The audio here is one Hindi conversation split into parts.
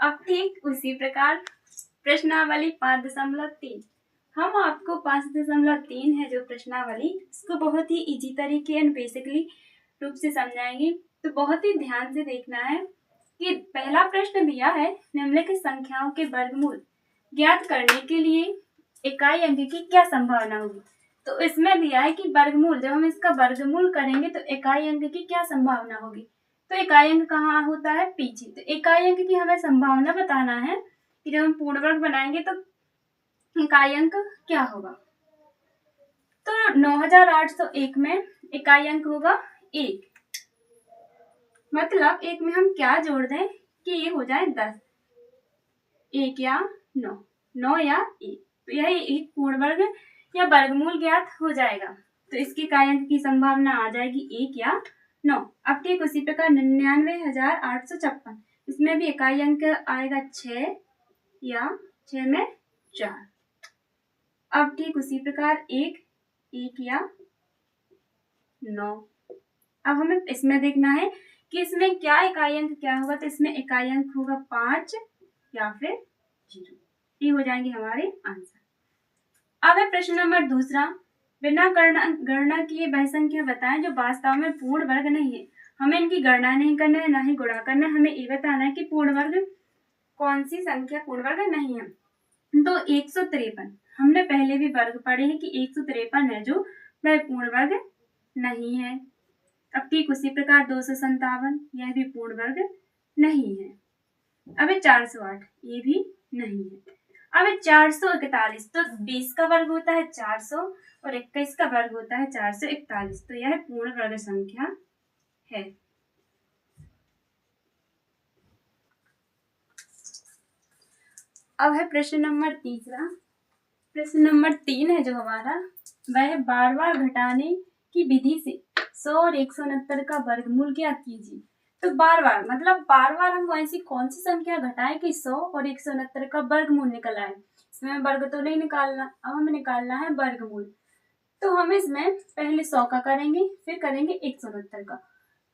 अब ठीक उसी प्रकार प्रश्नावली 5.3 हम आपको 5.3 है जो प्रश्नावली, इसको बहुत ही इजी तरीके एंड बेसिकली रूप से समझाएंगे। तो बहुत ही ध्यान से देखना है कि पहला प्रश्न दिया है निम्नलिखित संख्याओं के वर्गमूल ज्ञात करने के लिए इकाई अंक की क्या संभावना होगी। तो इसमें दिया है कि वर्गमूल, जब हम इसका वर्गमूल करेंगे तो इकाई अंक की क्या संभावना होगी। तो इकाई अंक कहाँ होता है, पीछे। तो इकाई अंक की हमें संभावना बताना है कि जब हम पूर्ण वर्ग बनाएंगे तो इकाई अंक क्या होगा। तो 9801 में इकाई अंक होगा 1, मतलब 1 में हम क्या जोड़ दें कि ये हो जाए 10, 1 या 9, 9 या 1, तो यह एक पूर्ण वर्ग या वर्गमूल ज्ञात हो जाएगा। तो इसके इकाई अंक की संभावना आ जाएगी 1 या 9। अब ठीक उसी प्रकार 99,856, इसमें भी इकाई अंक आएगा 6 या 6 में 4। अब ठीक उसी प्रकार 1, 1 या 9। अब हमें इसमें देखना है कि इसमें क्या इकाई अंक क्या होगा। तो इसमें इकाई अंक होगा 5 या फिर 0। ये हो जाएंगे हमारे आंसर। अब है प्रश्न नंबर दूसरा, बिना गणना किए वह संख्या बताएं जो वास्तव में पूर्ण वर्ग नहीं है। हमें इनकी गणना नहीं करना है, ना ही गुणा करना है, हमें ये बताना है कि पूर्ण वर्ग कौन सी संख्या पूर्ण वर्ग नहीं है। तो 153 हमने पहले भी वर्ग पढ़े हैं कि 153 है जो वह पूर्ण वर्ग नहीं है। अब ठीक उसी प्रकार 257 यह भी पूर्ण वर्ग नहीं है। अब 408 ये भी नहीं है। अब 441, तो 20 का वर्ग होता है 400 और 21 का वर्ग होता है 441, तो यह पूर्ण वर्ग संख्या है। अब है प्रश्न नंबर तीसरा। प्रश्न नंबर 3 है जो हमारा, वह बार बार घटाने की विधि से 100 और 169 का वर्गमूल ज्ञात कीजिए। तो बार बार मतलब बार बार हम ऐसी कौन सी संख्या घटाएं कि 100 और 169 का वर्गमूल निकल आए। इसमें वर्ग तो नहीं निकालना, अब हमें निकालना है वर्गमूल। तो हम इसमें पहले 100 का करेंगे, फिर करेंगे 169 का।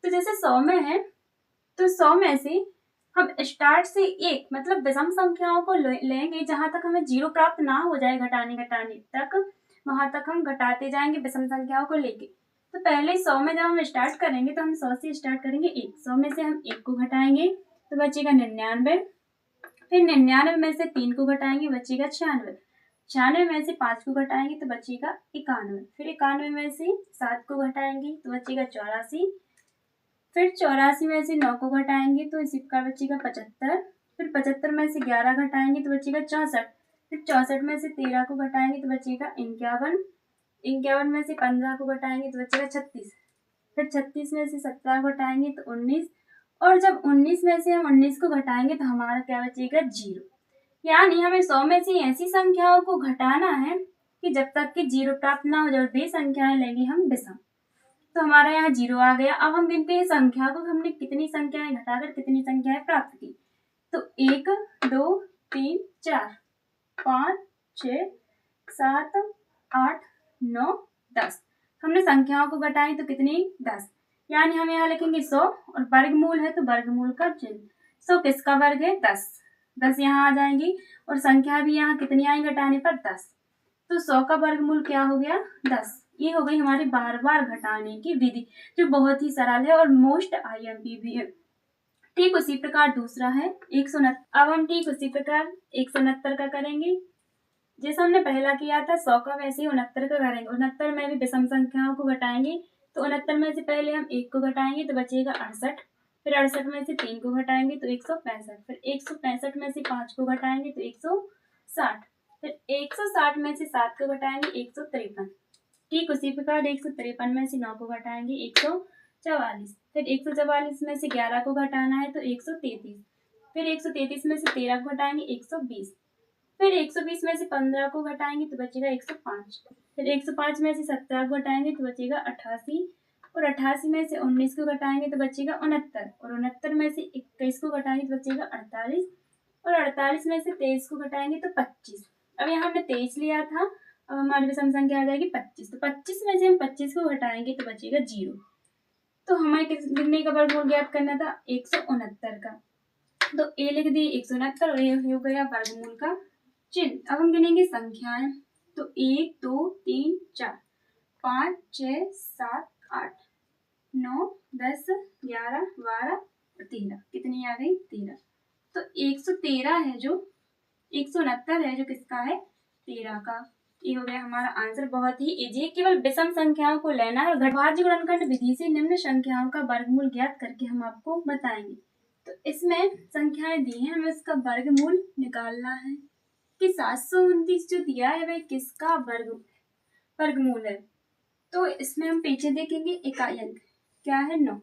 तो जैसे 100 में है तो 100 में से हम स्टार्ट से 1 मतलब विषम संख्याओं को लेंगे, जहां तक हमें 0 प्राप्त ना हो जाए घटाने तक, वहां तक हम घटाते जाएंगे विषम संख्याओं को लेके। तो पहले 100 में जब हम स्टार्ट करेंगे तो हम 100 से स्टार्ट करेंगे 1, 100 में से हम 1 को घटाएंगे तो बचेगा 99, फिर 99 में से 3 को घटाएंगे बचेगा 96, 96 में से 5 को घटाएंगे तो बचेगा 91, फिर 91 में से 7 को घटाएंगे तो बचेगा 84, फिर 84 में से 9 को घटाएंगे तो इसी प्रकार बचेगा 75, फिर 75 में से 11 घटाएंगे तो बचेगा 64, फिर 64 में से 13 को घटाएंगे तो बचेगा 51, 51 में से 15 को घटाएंगे तो बचेगा 36, फिर 36 में से 17 को घटाएंगे तो 19, और जब 19 में से हम 19 को घटाएंगे तो हमारा क्या बचेगा 0। यानी हमें 100 में से ऐसी संख्याओं को घटाना है कि जब तक कि 0 प्राप्त ना हो जाए, वे संख्याएं लेंगे हम विषम। तो हमारा यहाँ 0 आ गया। अब हम गिनते हैं संख्या को, हमने कितनी संख्याएं घटाकर कितनी संख्याएं प्राप्त की। तो 1, 2, 3, 4, 5, 6, 7, 8, 9, 10। हमने संख्याओं को घटाई तो कितनी 10। यानी हम यहाँ लिखेंगे 100 और वर्गमूल है तो वर्गमूल का चिन्ह। 100 किसका वर्ग है 10, 10 यहाँ आ जाएंगी और संख्या भी यहाँ कितनी आई घटाने पर 10। तो 100 का वर्गमूल क्या हो गया 10। ये हो गई हमारी बार बार घटाने की विधि, जो बहुत ही सरल है और मोस्ट आईएमपी भी है। ठीक उसी प्रकार दूसरा है 169। अब हम ठीक उसी प्रकार 169 का करेंगे जैसा हमने पहला किया था 100 का, वैसे ही 69 का करेंगे। 69 में भी विषम संख्याओं को घटाएंगे तो 69 में से पहले हम 1 को घटाएंगे तो बचेगा 68, फिर 68 में से 3 को घटाएंगे तो 165, फिर 165 में से 5 को घटाएंगे तो 160, फिर 160 में से 7 को घटाएंगे 153। ठीक उसी प्रकार 153 में से 9 को घटाएंगे 144, फिर 144 में से 11 को घटाना है तो 133, फिर 133 में से 13 को घटाएंगे 120, फिर 120 में से 15 को घटाएंगे तो बचेगा 105, फिर 105 में से 17 को घटाएंगे तो बचेगा 88, और 88 में से 19 को घटाएंगे तो बचेगा 69, और 69 में से 21 को घटाएंगे तो बचेगा 48, और 48 में से 23 को घटाएंगे तो 25। अब यहाँ हमने 23 लिया था, अब हमारी विषम संख्या आ जाएगी 25। तो 25 में से हम 25 को घटाएंगे तो बचेगा 0। तो हमें कितने का वर्गमूल ज्ञात करना था 169 का। तो ए लिख दिए 169 और ये हो गया वर्गमूल का चिन्ह। अब हम गिनेंगे संख्याएं। तो 1 2 3 4 5 6 7 8 9 10 11 12 और 13। कितनी आ गई? 13। तो 113 है जो 169 है जो किसका है? 13 का। ये हो गया हमारा आंसर। बहुत ही इजी है, केवल विषम संख्याओं को लेना है और अभाज्य गुणनखंड विधि से निम्न संख्याओं का वर्गमूल ज्ञात करके हम आपको बताएंगे। तो इसमें संख्याएं दी हैं, हमें इसका वर्गमूल निकालना है कि 729 जो दिया है वह किसका वर्गमूल है। तो इसमें हम पीछे देखेंगे इकाई अंक क्या है? 9।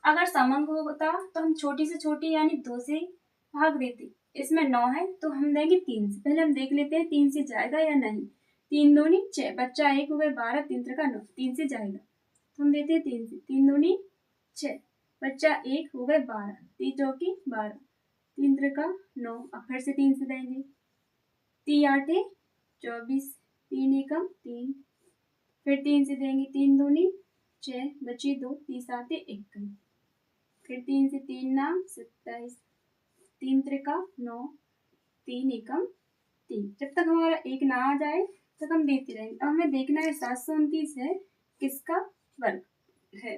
अगर समअंक होता तो हम छोटी से छोटी यानी 2 से भाग देते। इसमें 9 है तो हम देंगे 3 से। पहले हम देख लेते हैं 3 से जाएगा या नहीं। 3 दूनी 6, बच्चा 1 हो गए 12, 3 त्रिका 9, 3 से जाएगा तो हम देते हैं 3 से। 3 दूनी 6, बच्चा 1 हो गए 12, 3 चौकी 12, 3 त्रिका 9। अब फिर से 3 से देंगे। 3 8 24, 3 एकम 3, फिर 3 से देंगे। 3 दूनी 6, बची 2, 3 7 21, फिर 3 से 3 नाम 27, 3 त्रिका 9, 3 एकम 3। जब तक हमारा एक ना आ जाए तक हम देते रहेंगे। अब हमें देखना है 729 है किसका वर्ग है।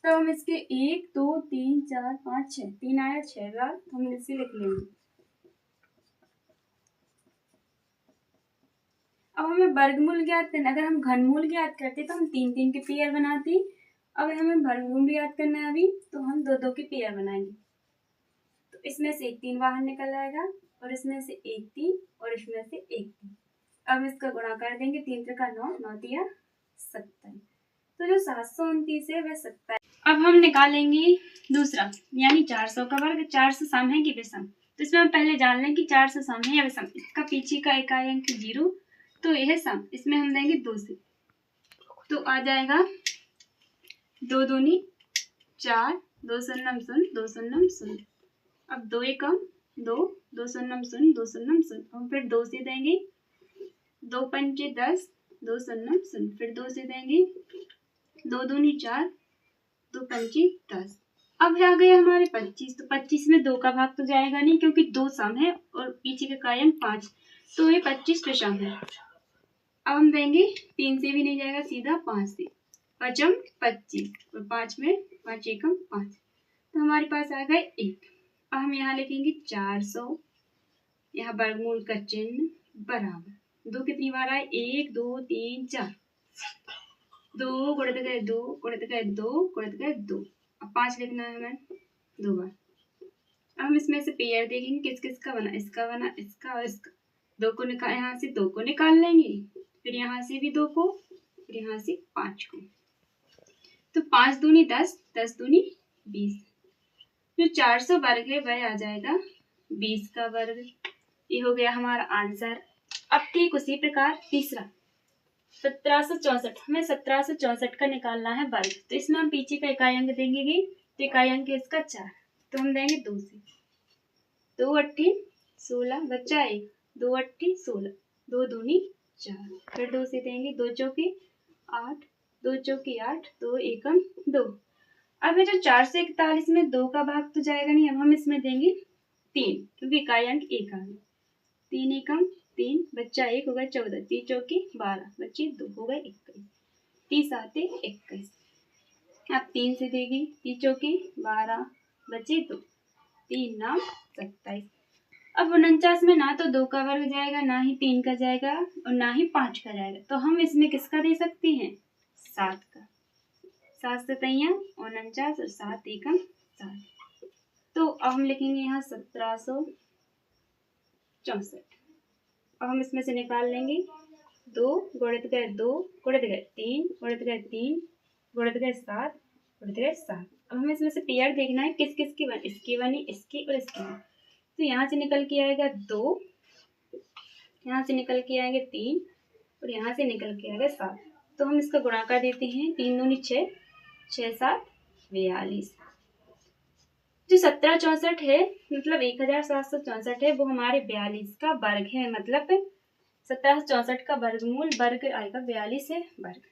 तो हम इसके 1 2 3 4 5 6, 3 आया 6 बार तो हम इसे लिख लेंगे। अब हमें वर्गमूल ज्ञात करना। अगर हम घनमूल ज्ञात करते तो हम 3 3 के पेयर बनाते। अब हमें वर्गमूल ज्ञात करना है अभी तो हम 2 2 के पेयर बनाएंगे। तो इसमें से 1 3 बाहर निकल आएगा और इसमें से 1 3 और इसमें से 1 3। अब इसका गुणा कर देंगे। 3 त्रिका 9, 9 दिया 27। तो जो 729 है वह 27। अब हम निकालेंगे दूसरा यानी 400 का वर्ग। 400 सम है कि विषम? तो इसमें हम पहले जान लें कि 400 सम है या विषम। इसका पीछे का इकाई अंक 0 तो यह सम। इसमें हम देंगे 2 से तो आ जाएगा 2 दूनी 4, 2 शून्यम 0, 2 शून्यम 0। अब 2 एकम 2, 2 शून्यम 0, 2 शून्यम 0। हम फिर 2 से देंगे। 2 पंचे 10, 2 शून्यम 0, फिर 2 से देंगे। 2 दूनी 4, 2 पंचे 10। अब आ गया हमारे 25। तो 25 में 2 का भाग तो जाएगा नहीं क्योंकि 2 सम है और पीछे का कायम 5, तो ये 25 विषम है। अब हम देंगे 3 से भी नहीं जाएगा, सीधा 5 से। 5 25 और 5 में 5 एकम 5, तो हमारे पास आ गए 1। अब हम यहाँ लिखेंगे 400, यहाँ वर्गमूल का चिन्ह बराबर 2 कितनी बार आए? 1 2 3 4, 2 गुणित गए 2 गुणित गए 2 गुणित गए 2। अब 5 लिखना है हमें 2 बार। अब हम इसमें से पेयर देखेंगे किस किस का बना। इसका बना, इसका और इसका। 2 को निकाल, यहाँ से 2 को निकाल लेंगे, फिर यहाँ से भी 2 को, फिर यहाँ से 5 को। तो 5 दूनी 10, 10 दूनी 20। जो 400 वर्ग है वह आ जाएगा 20 का वर्ग। ये हो गया हमारा आंसर। अब ठीक उसी प्रकार तीसरा 1764, हमें 1764 का निकालना है वर्ग। तो इसमें हम पीछे का इकाई अंक देंगे। तो इकाई अंक है इसका 4, तो हम देंगे 2 से। 2 8 16, बच्चा 1, 2 8 16, 2 दूनी 4, फिर 2 से देंगे। 2 चौके 8, 2 चौके 8, 2 एकम 2। अब ये जो 441 में 2 का भाग तो जाएगा नहीं। अब हम इसमें देंगे 3 क्योंकि इकाई अंक 1 आ गया। 3 एकम 3, बच्चा 1 हो गया 14, 3 चौके 12, बच्चे 2 हो गए 21, 3 7 21। अब 3 से देगी। 3 चौके 12, बचे 2, 3 9 27। अब 49 में ना तो 2 का वर्ग जाएगा, ना ही 3 का जाएगा और ना ही 5 का जाएगा। तो हम इसमें किसका दे सकते हैं? 7 का। 7 से 49 और 7 एकम 7। तो अब हम लिखेंगे यहाँ 1764। अब हम इसमें से निकाल लेंगे। 2 गुणित गए 2 गुणित गए 3 गुणित गए 3 गुणित गए 7 गुणित गए 7। अब हमें इसमें से पेयर देखना है किस किस की बनी। इसकी बनी, इसकी और इसकी बनी। तो यहाँ से निकल के आएगा 2, यहाँ से निकल के आएंगे 3 और यहाँ से निकल के आएगा 7। तो हम इसका गुणा कर देते हैं। 3 दूनी 6, 6 7 42। जो 1764 है मतलब 1764 है वो हमारे 42 का वर्ग है। मतलब 1764 का वर्गमूल वर्ग आएगा 42 है वर्ग।